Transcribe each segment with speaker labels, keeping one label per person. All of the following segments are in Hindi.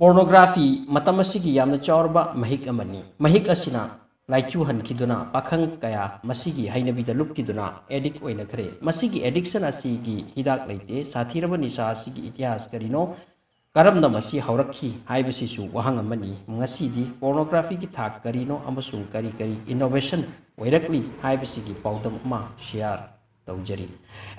Speaker 1: Pornography matam asigi yamna chawrba mahik amani mahik asina laichu hankiduna pakhang kaya masigi hainabida lupkiduna addict oina khare masigi addiction asigi hidak leite sathiraba nisa asigi itihas karino karamna masi haurakhi haibasisu wahang amani ngasidi pornography ki thak karino amasung kari kari innovation oirakli haibasigi paudam ma share तौजरी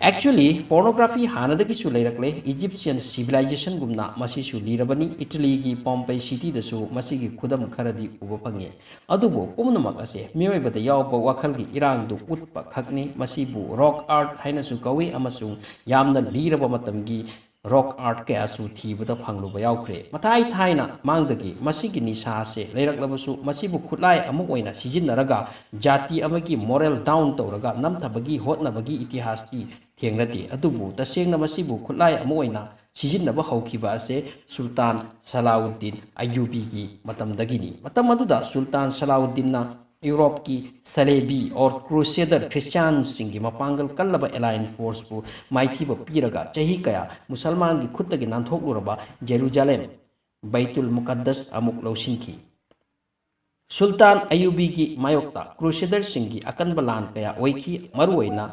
Speaker 1: एक्चुअली पोर्नोग्राफी हानदगी सु लेरकले इजिप्शियन सिविलाइजेशन गुमना मसिसु लीरबनी इटली की पॉम्पेई सिटी दसु मसिगी खुदम खरदी उब फंगे अदुबो पुमनमक असे मियोयबद यावब वाखलगी इरांगदु उतप खकनी मसिबु रॉक आर्ट हाइनसु कवी अमसु यामना लीरब मतमगी रॉक आर्ट कयासु थीबद फंगलुब यावख्रे मथाई थाइना मांगदगी मसिगी निसासे लेरकलबसु मसिबु खुलाय अमुक ओइना सिजिनरगा जाति अमगी मोरल डाउन तौरगा नमथबगी होतनबगी इतिहास की थेंगनति अदुबु तसेंगना मसिबु खुलाय अमुक ओइना सिजिनब हौखिबा असे सुल्तान सलाउद्दीन अय्यूबी की मतमदगिनी मतम अदुदा सुल्तान सलाउद्दीन यूरोप की सलेबी और क्रूसेडर क्रिश्चियन सिंह मपांगल कल्लब एलाइन फोर्स को माइथीब पीरगा चही कया मुसलमान की खुद की नाथोकलुरबा जेरूसलेम बैतुल मुकद्दस अमुक लौसिनखी सुल्तान अयूबी की मायोक्ता क्रूसेडर सिंह की अकनब लान कया ओइखी मरुओइना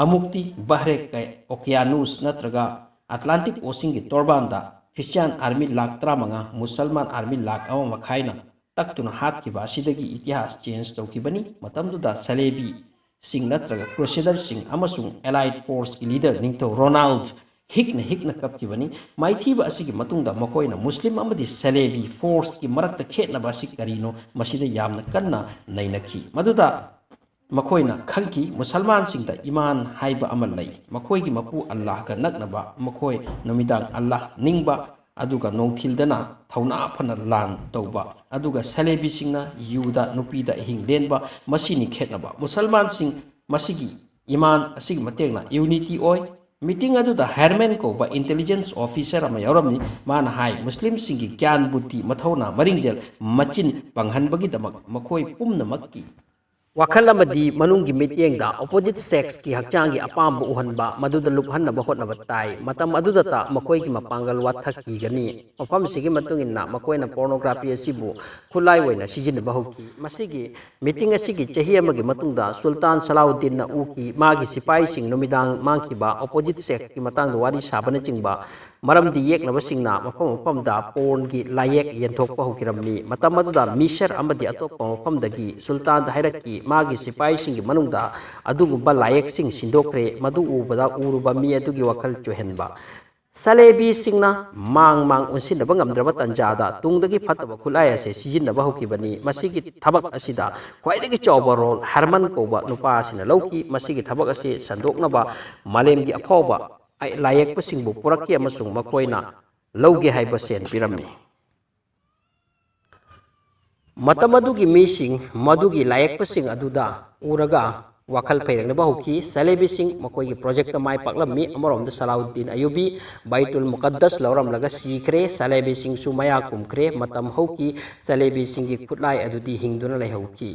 Speaker 1: अमुक्ति बहरे के ओकियानुस नत्रगा अटलांटिक ओशिन की तोरबांदा क्रिश्चियन आर्मी लाख 35 मुसलमान आर्मी लाख 1 मखाइना तक्तुना हातखिबा असिदगी इतिहास चेंज तौखिबनी मतमदुदा सलेबी सिंह नत्रगा क्रूसेडर सिंह अमसुंग एलाइड फोर्स की लीडर निंगथौ रोनाल्ड हिकना कपखिबनी माइथीबा असिगी मतुंगदा मकोइना मुस्लिम अमदी सलेबी फोर्स की मरक्ता खेतनबा असि करिनो मसिदा यामना कन्ना नैनखी मदुदा मकोइना खंकी मुसलमान सिंगदा ईमान हाइबा अमल लई मकोइगी मपु अल्लाह का नकनबा मकोइ नमिदांग अल्लाह निंगबा अदुगा नोंथिलदना थौना फना लान तौबा अदुगा सलेबी सिंगना युदा नुपीदा हिंग लेनबा मसिनी खेतनबा मुसलमान सिंग मसिगी ईमान असिगी मतेंगना यूनिटी ओय मीटिंग अदुदा हेरमेन कोबा इंटेलिजेंस ऑफिसर अमा यावरमनी माना हाई मुस्लिम सिंगी ज्ञान बुद्धि मथौना मरिंगजेल मचिन पंगहनबगीदमक मखोय पुमनमक्की वाखल मनुंगी मित्येंगदा ऑपोजिट सेक्स की हक्चांगी अपाम उहनबा मदुदा लुपहनबा होतनबा ताई मतम अदुदता मकोयगी मपांगल वाथकीगनी मफम सिगी मतुंगिना मकोयना पोर्नोग्राफी असिबु खुलाई वैना सिजिनबा होकी मसिगी मीटिंग असिगी चही अमगी मतुंगदा सुल्तान सलाउद्दीन ना उकी मागी सिपाही सिंग नुमिदांग मांगखिबा ऑपोजिट सेक्स की मतंग वारी साबना चिंगबा मरमदी येकनबसिंगना मफम मफमदा पोर्न की लायक येंथोकपा होकिरमनी मतम अदुदा मिशर अमदी अतोपा मफमदगी सुल्तान हाइरकी मागी सिपाही सिंगी मनुंगदा अदुगुबा लायक सिंग सिंदोक्रे मदु उबदा उरुबा मी अदुगी वखल चोहेनबा सलेबी सिंगना मांग उनसिनबा ngamdraba तंजादा तुंगदगी फतबा खुलाय असे सिजिनबा होकिबनी मसिगी थबक असिदा ख्वाइदगी चौबा रोल हरमन कोबा नुपा असिना लौकी मसिगी थबक असे संदोकनबा मालेमगी अफौबा लायकपसिंगबु पुरक्की अमसुंग मकोइना लौगे हाइबा सेन पिरम्मी मतमदुगी मीसिंग मदुगी लायकपसिंग अदुदा उरगा वाखल फैरंगनबा होकी सलेबी सिंह मकोइगी प्रोजेक्ट माय पाकलम्मी अमरोमदा सलाउद्दीन अयूबी बैतुल मुकद्दस लौरमलगा सीखरे सलेबी सिंह सु मया कुमखरे मतम होकी सलेबी सिंह की खुटलाय अदुदी हिंगदुना लेहौकी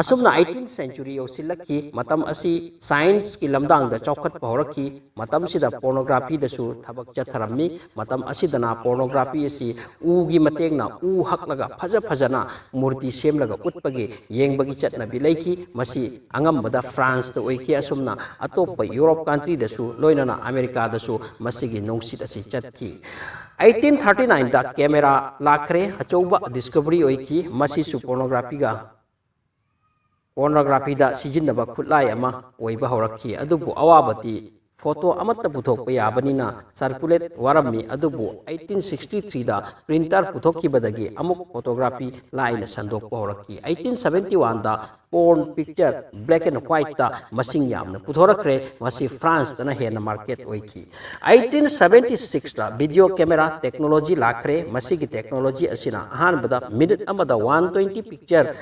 Speaker 1: असुमना 18th सेंचुरी योसिलकी मतम असि साइंस की लमदांगदा चौखटपा होरकी मतम सिदा पोर्नोग्राफी दसु थबक चथरम्मी मतम असिदना पोर्नोग्राफी असि उगी मतेंगना उ हकलगा फजना मूर्ति सेमलगा उतपगे येंगबगी चटनबी लेकी मसि अंगमबदा फ्रांस तो ओइकी असुमना अतोप यूरोप कंट्री दसु लोइनना अमेरिका दसु मसिगी नोंसित असि चटकी 1839 दा कैमरा लाखरे अचौबा डिस्कवरी ओइकी मसिसु पोर्नोग्राफी दा सिजिनबा खुलाय अमा ओइबा हौरकी अदुबु अवाबती फोटो अमत्ता पुथोकपा याबनिना सर्कुलेट वारम्मी अदुबु 1863 दा प्रिंटर पुथोकिबदगी अमुक फोटोग्राफी लाइन संदोकपा हौरकी 1871 दा porn picture black and white ता मसिंग यामना पुथोरक्रे मसि फ्रांस तना हेना मार्केट ओइकी 1876 दा वीडियो कैमरा टेक्नोलॉजी लाखरे मसिगी टेक्नोलॉजी असिना अहानबदा मिनिट अमदा 120 पिक्चर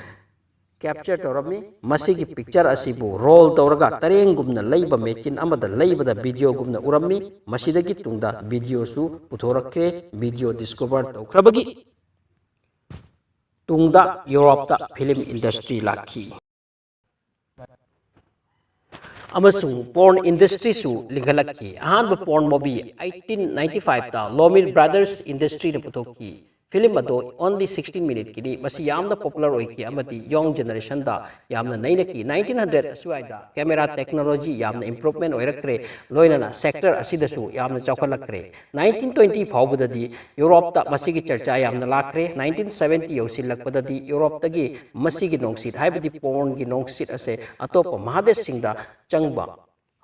Speaker 1: कैप्चर तौरमी मसिगी पिक्चर असिबु रोल तौरगा तरेंगुमना लैबा मेचिन अमदा लैबदा वीडियो गुमना उरम्मी मसिदगी तुंगदा वीडियो सु पुथोरक्रे वीडियो डिस्कवर तौखरबगी तुंगदा यूरोप ता फिल्म इंडस्ट्री लाखी अमसुंग पोर्न इंडस्ट्री सु लिंगलक्की अहानबा पोर्न मूवी 1895 ता लोमिर ब्रदर्स इंडस्ट्री ने पुथोकी फिल्म अदो ओनली 16 मिनट की मसी यामना पॉपुलर होइकी अमदी यंग जनरेशन दा यामना नैना की 1900 असुवाइदा कैमरा टेक्नोलॉजी यामना इंप्रूवमेंट ओइरक्रे लोइनना सेक्टर असिदसु यामना चौखलक्रे 1920 फाउबददी यूरोप ता मसीगी चर्चा यामना लाक्रे 1970 यौसिलक्पददी यूरोप तगी मसीगी नोंगसित हाइबदी पोर्न की नोंगसित असे अतोप महादेशसिंगदा चंगबा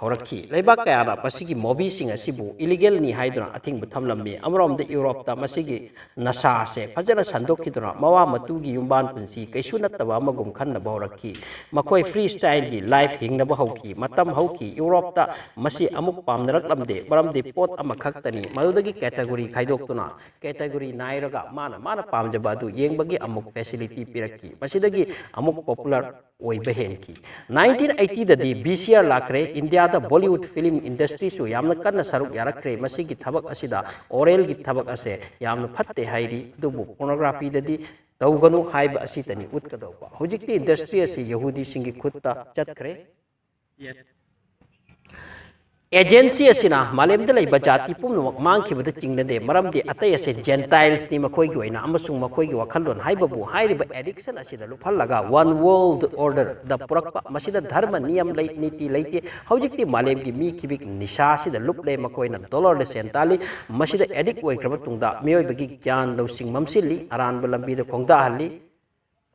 Speaker 1: हौरखी लेबाक कयादा मसीगी मोबीसिंग असिबु इलीगल नि हाइदुना अथिंग थमलम्मी अमरोमद यूरोप ता मसीगी नशा से फजना संदोखिदुना मवा मतुगी युम्बान पुंसी कैसु नत्तबा अमगुम खन्नबा हौरखी मखोय फ्री स्टाइल की लाइफ हिंगनबा हौकी मतम हौकी यूरोप ता मसी अमुक पामनरकलमदे मरमदे पोत अमखक्तनी मदुदगी कैटेगरी खाइदोक्तुना कैटेगरी नाइरगा माना माना पामजबा अदु येंबगी अमुक फैसिलिटी पिरक्की मसीदगी अमुक पॉपुलर ओइबा हेनकी 1980 ददी बीसीआर लाक्रे इंडिया दा बॉलीवुड फिल्म इंडस्ट्री सु यामना कन्ना सरुक यारक्रे मसीगी थबक असिदा ओरेल की थबक असे यामना फत्ते हाइरी दुबु पोर्नोग्राफी ददी तौगनु हाइबा असितनी उतकदौबा हुजिकती इंडस्ट्री असी यहूदी सिंगी खुत्ता चतखरे एजेंसी असिना मालेमदा लैबा जाति पुमनमक मांखिबदा चिंगनदे मरमदि अतै असे जेंटाइल्स नि मखोइगी ओइना अमसुंग मखोइगी वखललोन हाइबबु हाइरिबा एडिक्शन असिदा लुफल्लगा वन वर्ल्ड ऑर्डर द पुरक्पा मसिदा धर्म नियम लै नीति लैते हौजिकति मालेमगी मी खिबिक निशा असिदा लुपले मखोइना डॉलर दे सेंताली मसिदा एडिक्ट ओइख्रबा तुंगदा मियोइबगी ज्ञान लौसिंग ममसिल्ली अरानबा लंबीदा खोंगदाहल्ली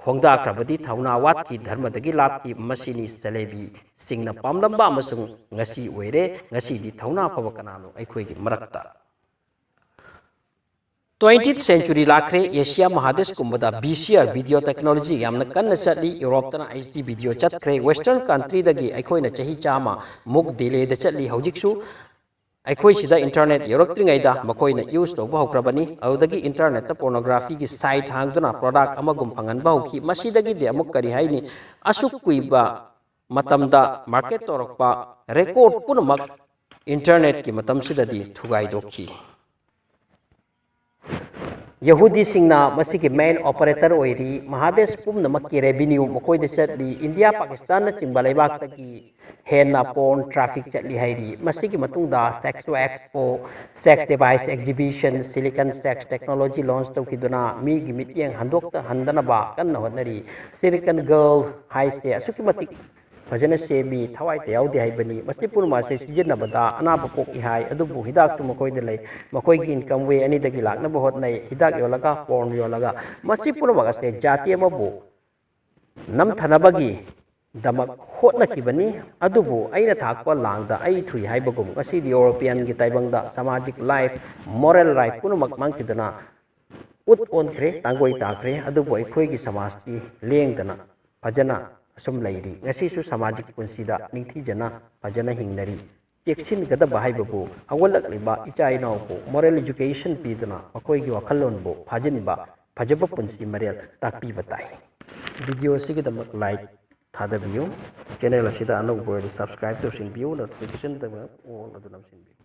Speaker 1: खोंगदाख्रबदी थौना वातकी धर्मदगी लापकी मसिनी सलेबी सिंगना पामलंबा अमसुंग ngasi ओइरे ngasi दी थौना फब कनानो अखोइगी मरक्ता 20th century लाखरे एशिया महादेश कुंबदा बीसीआर वीडियो टेक्नोलॉजी यामना कन्न चली यूरोप तना एचडी वीडियो चतखरे वेस्टर्न कंट्री दगी अखोइना चही चामा मुक दिले द चली हौजिकसु अखोई सिदा इंटरनेट योरक्त्रिंगैदा मखोइना यूज तौबा हौख्रबनी अदुदगी इंटरनेट ता पोर्नोग्राफी की साइट हांगदुना प्रोडक्ट अमगुम फंगनबा हौखी मसीदगी दे अमुक करी हाइनी असुक कुइबा मतमदा मार्केट तोरक्पा रेकॉर्ड पुनमक इंटरनेट की मतम सिददी थुगाई दोखी यहूदी सिंगना मसीगी मेन ऑपरेटर ओइरी महादेश पुमनमक की रेवेन्यू मखोइदा चटली इंडिया पाकिस्तान चिंबा लेबाक तकी हेना पोर्न ट्रैफिक चटली हाइरी मसीगी मतुंगदा sex expo sex device exhibition silicon sex technology launch तौखिदुना मीगी मिटियंग हंदोक्ता हंदनबा कन्न होनरी सिलिकॉन गर्ल हाइसे असुकी मतिक फजन सेमी थवाई तयाउदे हाइबनी मसी पुरमासे सिजनबदा अनाब पोकी हाई अदुबु हिदाक तु मकोइद लೈ मकोइगी इनकम वे अनि दगी लाकनब होतनै हिदाक योलगा पोर्न योलगा मसी पुरमासे जाति अमबु नमथनबगी दमक होतनखिबनी अदुबु अइना थाकपा लांगदा अइ थुई हाइबगुम मसी यूरोपियन की ताइबंगदा सामाजिक लाइफ मोरल राइट पुनमक मांगखिदना उत ओनख्रे तांगोई ताख्रे अदुबु अखोइगी समाजकी लेंगदना फजना असुम लैरी ngasisu सामाजिक पुंसीदा निंगथीजना फजना हिंगनरी चेक्सिन गदबा हाइबबु अवलकलिबा इचाइ नावबु मोरल एजुकेशन पीदना मखोइगी वखललोनबु फाजिनबा फजब पुंसी मरेल ताकपीबा ताइ वीडियो सिगदमक लाइक थादबियो चैनल असिदा अनौबो सब्सक्राइब तौसिनबियो नोटिफिकेशन दमा ऑन अदुनम सिनबियो।